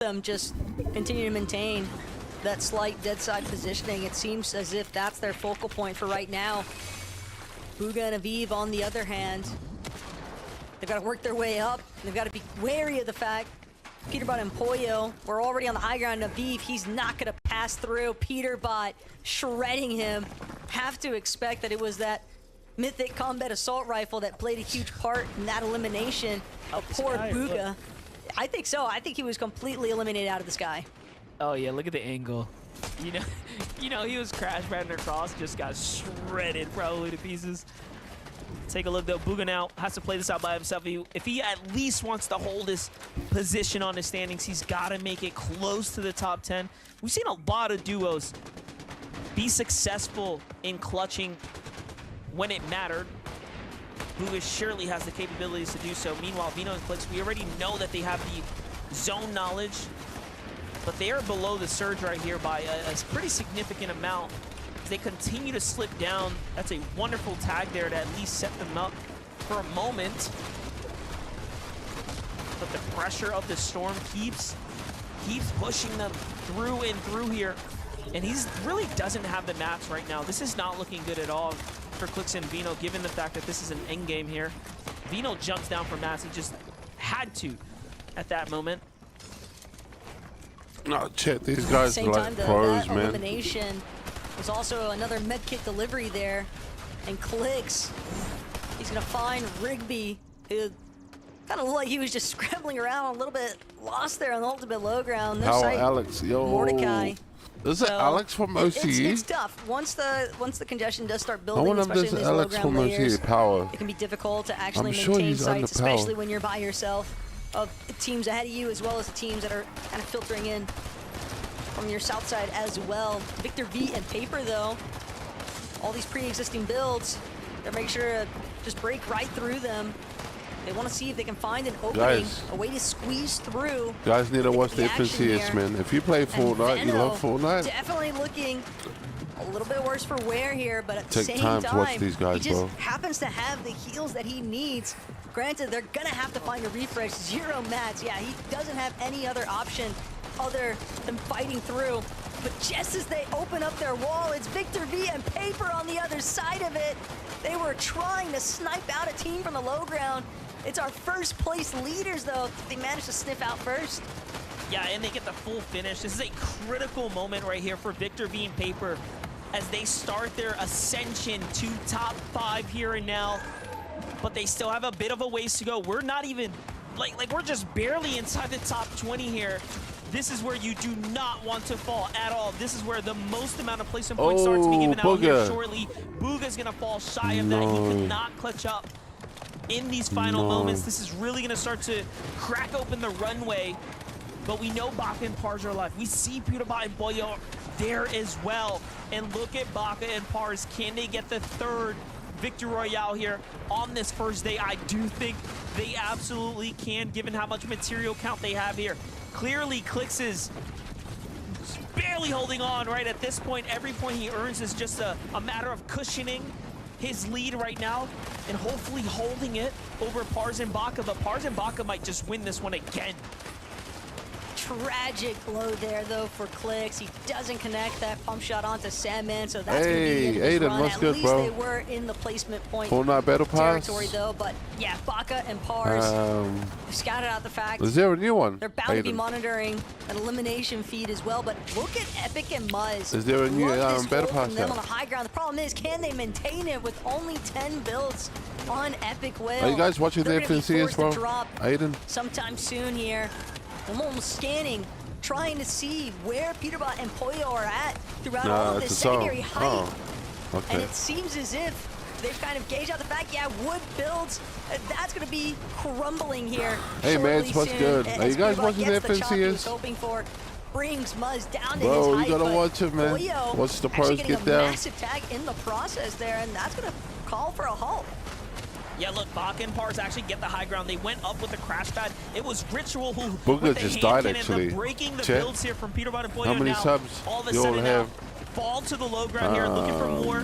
them just continue to maintain that slight dead side positioning. It seems as if that's their focal point for right now. Bugha and Aviv, on the other hand, they've got to work their way up. They've got to be wary of the fact Peterbot and Pollo were already on the high ground. Aviv, he's not going to pass through. Peterbot shredding him. Have to expect that it was that Mythic Combat Assault Rifle that played a huge part in that elimination of poor Bugha. I think so. I think he was completely eliminated out of the sky. Oh yeah, look at the angle. You know, he was crash banding across, just got shredded probably to pieces. Take a look though. Bugha now has to play this out by himself. If he at least wants to hold his position on the standings, he's got to make it close to the top 10. We've seen a lot of duos be successful in clutching when it mattered. Bugha surely has the capabilities to do so. Meanwhile, Vino and Clix, we already know that they have the zone knowledge, but they are below the surge right here by a pretty significant amount. They continue to slip down. That's a wonderful tag there to at least set them up for a moment. But the pressure of the storm keeps pushing them through and through here. And he really doesn't have the mats right now. This is not looking good at all for Clix and Vino, given the fact that this is an end game here. Vino jumps down for mats. He just had to at that moment. No, check, these guys are like that pros, man. Elimination was also another medkit delivery there. And Clix, he's gonna find Rigby, who kind of looked like he was just scrambling around a little bit lost there on the ultimate low ground. No How sight. Alex, yo. Mordecai. Is it Alex from OCE? It's tough. Once the congestion does start I building, wonder if especially there's in these Alex low from ground layers, OCE Power. it can be difficult to actually I'm sure maintain he's sites, underpowered. especially when you're by yourself, of the teams ahead of you, as well as the teams that are kind of filtering in from your south side as well. Victor V and Paper, though, all these pre-existing builds, they're making sure to just break right through them. They want to see if they can find an opening, a way to squeeze through. Guys need to watch the action FNCS, here. man. If you play Fortnite, you love Fortnite. Definitely looking a little bit worse for wear here, but at the same time to watch these guys, he just bro. happens to have the heals that he needs. Granted, they're gonna have to find a refresh. 0 mats. Yeah, he doesn't have any other option other than fighting through. But just as they open up their wall, it's Victor V and Paper on the other side of it. They were trying to snipe out a team from the low ground. It's our first place leaders, though. They managed to sniff out first. Yeah, and they get the full finish. This is a critical moment right here for Victor V and Paper as they start their ascension to top 5 here and now. But they still have a bit of a ways to go. We're not even, like we're just barely inside the top 20 here. This is where you do not want to fall at all. This is where the most amount of placement points start to be given out here shortly. Bugha's gonna fall shy of that. He could not clutch up in these final moments. This is really gonna start to crack open the runway. But we know Baka and Pars are alive. We see Peterbot and Pollo there as well. And look at Baka and Pars. Can they get the 3rd Victory Royale here on this first day? I do think they absolutely can, given how much material count they have here. Clearly, Clix is barely holding on right at this point. Every point he earns is just a matter of cushioning his lead right now and hopefully holding it over Pars and Baka. But Pars and Baka might just win this one again. Tragic blow there, though, for Clix. He doesn't connect that pump shot onto Sandman, so that's going to be in his Aiden, run. what's At good, least bro? they were in the placement point Fortnite Battle Pass. territory, though. But yeah, Baka and Pars scouted out the fact Is there a new one? they're bound to be Aiden? monitoring an elimination feed as well. But look at Epic and Muzz. Is there a new Love this Battle hold from Pass them out? on the high ground. The problem is, can they maintain it with only 10 builds on Epic Whale? Are you guys watching the They're gonna be FNCS, forced to bro? drop Aiden? sometime soon here. I'm almost scanning, trying to see where Peterbot and Pollo are at throughout all of it's this a song. secondary height. Oh, okay. And it seems as if they've kind of gauged out the fact, yeah, wood builds, that's going to be crumbling here. Hey, shortly man, what's soon, good? as Are you guys Peterbot watching the gets chop he was FNCS? hoping for, brings Muzz down to Bro, his you height, gotta but watch it, man. Pollo Watch the actually pros getting get a down. massive tag in the process there, and that's going to call for a halt. Yeah, look, Baka and Pars actually get the high ground. They went up with the crash pad. It was Ritual who Bugha with the just hand died, cannon, actually. they're breaking the Chet, builds here from Peterbot and Pollo. how many now, subs all of a you all sudden now, have? fall to the low ground here, looking for more.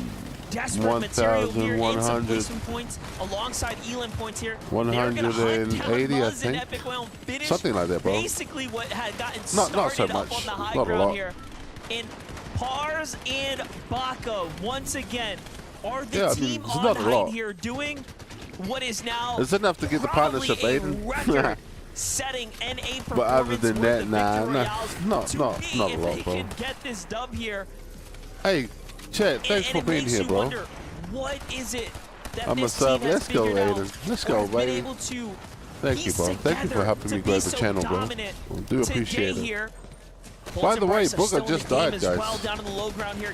desperate material here in some 1,100. placement points alongside Elan points here. They're gonna hunt 180, down I Muzz and think. Epic Whale and finish Something like that, bro. basically what had gotten Not so started up much. on the high Not a ground lot. here. And Pars and Baka, once again, are the Yeah, I mean, team it's on not a height lot. here doing what is now It's enough to get the probably partnership, a Aiden. record setting NA performance. But other than where that, the nah, Victor nah, Royales, not to a me, lot, if they bro. can get this dub here, Hey, Chet, thanks and for it being makes here, you bro. wonder, what is it that I'm a this sub. team has Let's go, figured out, Aiden. Let's or go, has been baby. able to Thank you, piece bro. Thank you for together helping to me be grow the so channel, bro. dominant I do appreciate today it. here. By Bolts the and way, Bryce are Booker still in the just game died, as guys. well, down in the low ground here.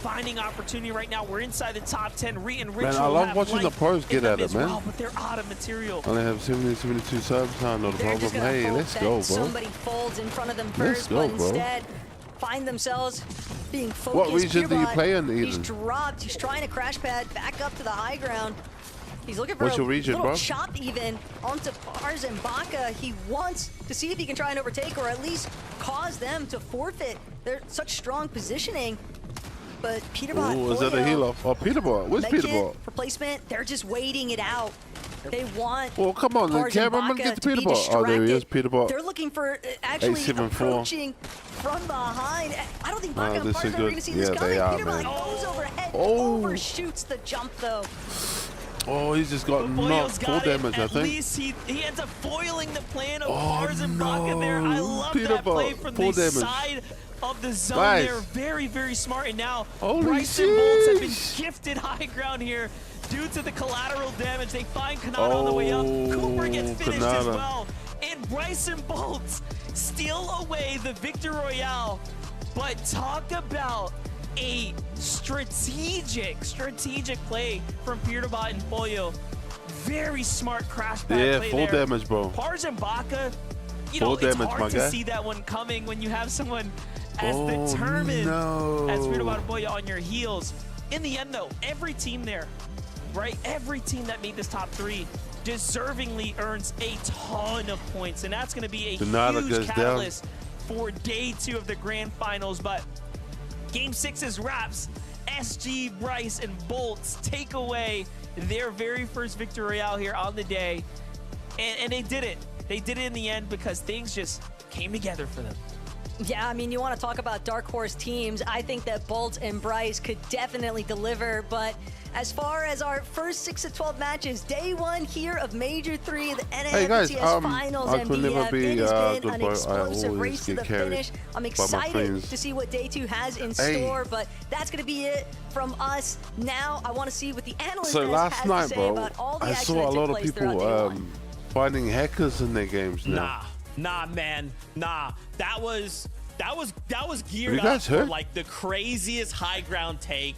Finding opportunity right now. We're inside the top 10. Re and Man, Ritual I love have watching the life pros in get them at it, as man. well, but they're out of material. I only have 72 subs. Not a They're problem. just gonna Hey, hope let's that go, bro. somebody folds in front of them Let's first, go, but bro. instead find themselves being focused. What region do you Peterbot, play in, He's Eden? dropped. He's trying to crash pad back up to the high ground. He's looking for What's a your region, little bro? chop even onto Pars and Baka. He wants to see if he can try and overtake or at least cause them to forfeit. They're such strong positioning. But Peterbot, Ooh, is that a heal off? Oh, Peterbot. Where's Peterbot? Replacement, they're just waiting it out. They want Well, come on, Pars and cameraman, Baka get the to be Peterbot. Oh, there he is, distracted. Peterbot. They're looking for actually 874. approaching from behind. I don't think Baka and this Pars is are good. going to see this Yeah, coming. they are, Peterbot man. goes overhead, Oh. overshoots the jump though. Oh, he's just got Boyo's knocked. Full got it. damage, I At think. least he ends up foiling the plan of Oh, Pars and Baka there. I no. love Peter that play Bot, from full the damage. side of the zone Nice. there. Very, very smart. And now Holy Bryce and Bolts have been sheesh. gifted high ground here due to the collateral damage. They find Kanata on the way up. Cooper gets finished as Kanata. well. And Bryce and Bolts steal away the Victor Royale. But talk about a strategic play from Peterbot and Pollo. Very smart crash pad Yeah, play full there. damage, bro. Pars and Baka, you know, Full it's damage, hard my to guy. see that one coming when you have someone as Oh, determined no. as Peterbot and Pollo on your heels. In the end, though, every team there, right? Every team that made this top 3 deservingly earns a ton of points, and that's going to be a Donata huge goes down. catalyst for day 2 of the grand finals. But Game 6's wraps. SG, Bryce, and Bolts take away their very first Victor Royale here on the day. And they did it. They did it in the end because things just came together for them. Yeah, I mean, you want to talk about dark horse teams. I think that Bolt and Bryce could definitely deliver, but as far as our first 6 of 12 matches, day 1 here of Major 3, the Hey, guys, NAFCS Finals, I could never MBF, be it has been good an boy. I explosive always race to get the carried finish. I'm by my excited friends. to see what day 2 has in Hey. store, but that's going to be it from us. Now, I want to see what the analyst So has last to night, say bro, about all the I action saw that a took lot of place throughout people day 1. finding hackers in their games now. Nah, man, nah. That was geared you guys up for heard? like the craziest high ground take.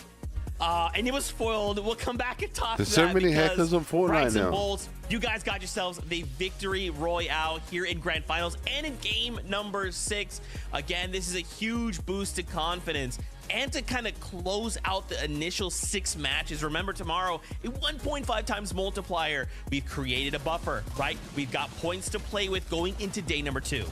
And it was foiled. We'll come back and talk There's to so that many because hackers on Fortnite Bryce and now. Bolts, you guys got yourselves the victory royale here in grand finals and in game number 6. Again, this is a huge boost to confidence and to kind of close out the initial 6 matches. Remember, tomorrow, a 1.5 times multiplier. We've created a buffer, right? We've got points to play with going into day number 2.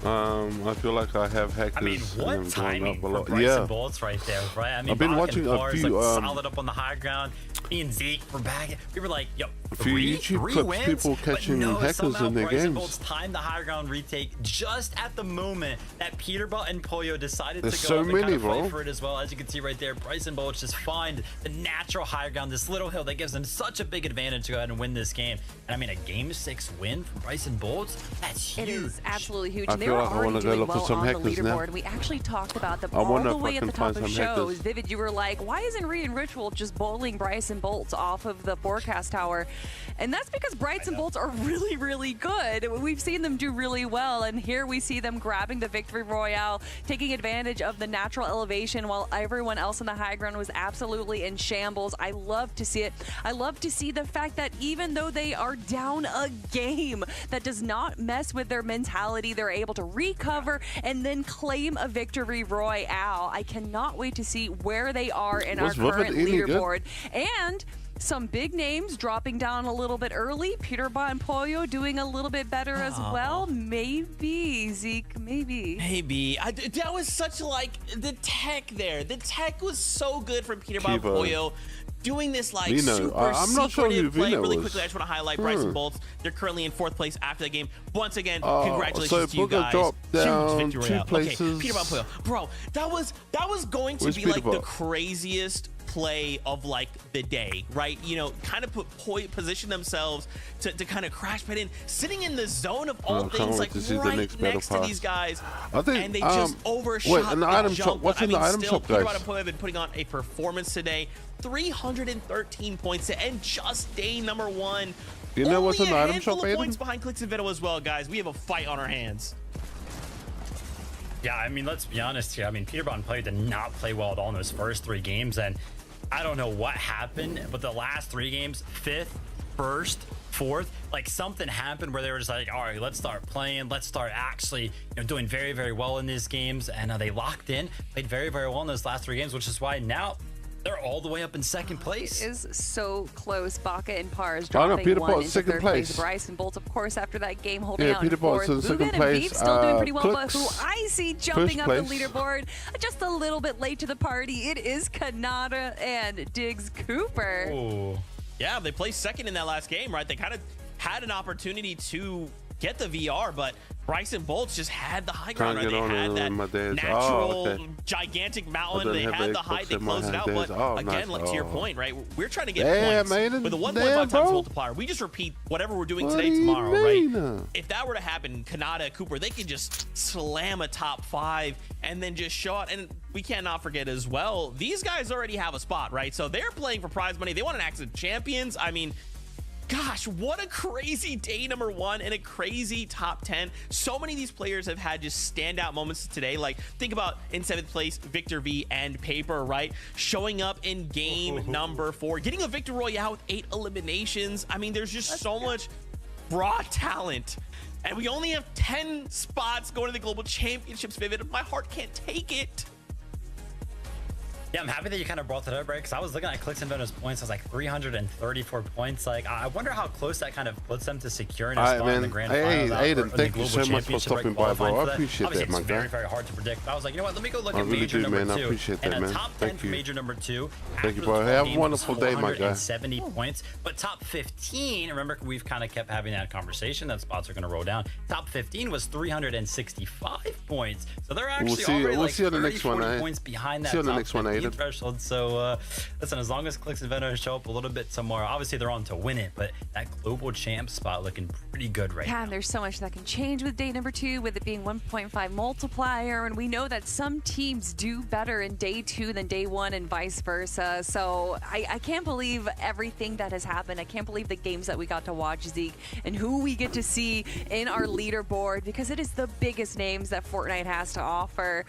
I feel like I have hackers. I mean, and what I'm going timing up a for lot. Bryce Yeah. and Bolts right there, right? I mean, I've been Bach watching and a Pars, few, like, solid up on the high ground. Me and Zeke were back. We were like, yo, A few YouTube three clips, wins? people But catching no, hackers somehow in their Bryce and games. Bolts timed the high ground retake just at the moment that Peterbot and Pollo decided There's to so go up and many, kind of bro. fight for it as well. As you can see right there, Bryce and Bolts just find the natural high ground, this little hill that gives them such a big advantage to go ahead and win this game. And I mean, a game 6 win from Bryce and Bolts, that's huge. It is absolutely huge. I And they feel were like I already wanna go doing look for well some on the hackers now. leaderboard. We actually talked about them I all wonder the if I way at can the top find of some shows. hackers. Vivid, you were like, why isn't Reed and Ritual just bowling Bryce and Bolts off of the forecast tower? And that's because Bryce and Bolts are really, really good. We've seen them do really well, and here we see them grabbing the victory royale, taking advantage of the natural elevation while everyone else in the high ground was absolutely in shambles. I love to see it. I love to see the fact that even though they are down a game, that does not mess with their mentality. They're able to recover and then claim a victory royale. I cannot wait to see where they are in Was our current Vivid any good? leaderboard. And some big names dropping down a little bit early. Peterbot and Pollo doing a little bit better as well. Maybe, Zeke, maybe. Maybe. That was such like the tech there. The tech was so good from Peterbot Kiva. Pollo. Doing this like Vino. super I'm not sure who secretive play. Vino Really was. quickly, I just want to highlight Bryson Bolts. They're currently in 4th place after the game. Once again, so congratulations to you Booker guys. dropped down Huge victory 2 royale. places. Okay, Peterbot Pollo. Bro, that was going to Where's be like the Peterbot? craziest play of like the day, right? You know, kind of position themselves to kind of crash pit in, sitting in the zone of all I can't things, wait like to see the right next battle next to pass. these guys. I think, and they just overshot wait, in the item shop, jump. what's But, in the item still, shop, guys? Peterbot and Pollo have been putting on a performance today. 313 points to end just day number 1. You know what's in the Only a item shop, handful of Aiden? points behind Clicks and Veto as well, guys. We have a fight on our hands. Yeah, I mean, let's be honest here. I mean, Peterbot and Pollo did not play well at all in those first 3 games, and I don't know what happened, but the last 3 games, 5th, 1st, 4th, like something happened where they were just like, all right, let's start playing, let's start actually, doing very, very well in these games, and they locked in, played very, very well in those last 3 games, which is why now they're all the way up in 2nd place. Is so close. Baca and Pars I know, dropping Peter 1 Bot's into second 3rd place. Bryson Bolt, of course, after that game holding Yeah, out Peter in Bot's 4th. in second Bugan place. and Veep still doing pretty well, but Clicks, who I see jumping up the place. leaderboard just a little bit late to the party. It is Kanata and Diggs Cooper. Ooh. Yeah, they placed 2nd in that last game, right? They kind of had an opportunity to get the VR, but Bryson Bolts just had the high ground. Right? Can't They get had on that in my days. natural, Oh, okay. gigantic I mountain. don't They have had the the height. They Xbox in my closed it out. days. But Oh, again, nice. like to your Oh. point, right? We're trying to get Damn, points Aiden. with a 1.5 Damn, times bro. multiplier. We just repeat whatever we're doing What today do you tomorrow, mean? right? If that were to happen, Kanata, Cooper, they could just slam a top 5 and then just show out. And we cannot forget as well, these guys already have a spot, right? So they're playing for prize money. They want an accident champions. I mean, gosh, what a crazy day number 1 and a crazy top 10. So many of these players have had just standout moments today. Like, think about in 7th place, Victor V and Paper, right? Showing up in game number 4, getting a Victor Royale with 8 eliminations. I mean, there's just so much raw talent. And we only have 10 spots going to the Global Championships, Vivid. My heart can't take it. Yeah, I'm happy that you kind of brought that up, right? Because I was looking at Clicks and Venom's points. I was like 334 points. Like, I wonder how close that kind of puts them to securing a Alright, spot in the man. grand Hey, finals. Aiden, in the thank you Global so much for Championship, right, stopping by, bro. qualifying I for that. appreciate that, Obviously, my it's guy. very, very hard to predict. But I was like, you know what? Let me go look I at really major do, number man. I 2. appreciate that, and man. a top 10 Thank for you. major number 2. Thank you, after bro. the 12 Have a games, wonderful day, my guy. 470 points. But top 15, remember, we've kind of kept having that conversation that spots are going to roll down. Top 15 was 365 points. So they're actually already we'll like see you on the 30, next one, 40 eh? points behind that See you on the top next one, 15 Aiden. threshold. So listen, as long as Clicks and Venom show up a little bit tomorrow, obviously they're on to win it, but that global champ spot looking pretty good right Yeah, now. and there's so much that can change with day number 2, with it being 1.5 multiplier, and we know that some teams do better in day 2 than day 1 and vice versa. So I can't believe everything that has happened. I can't believe the games that we got to watch, Zeke, and who we get to see in our leaderboard, because it is the biggest names that Fortnite has to offer.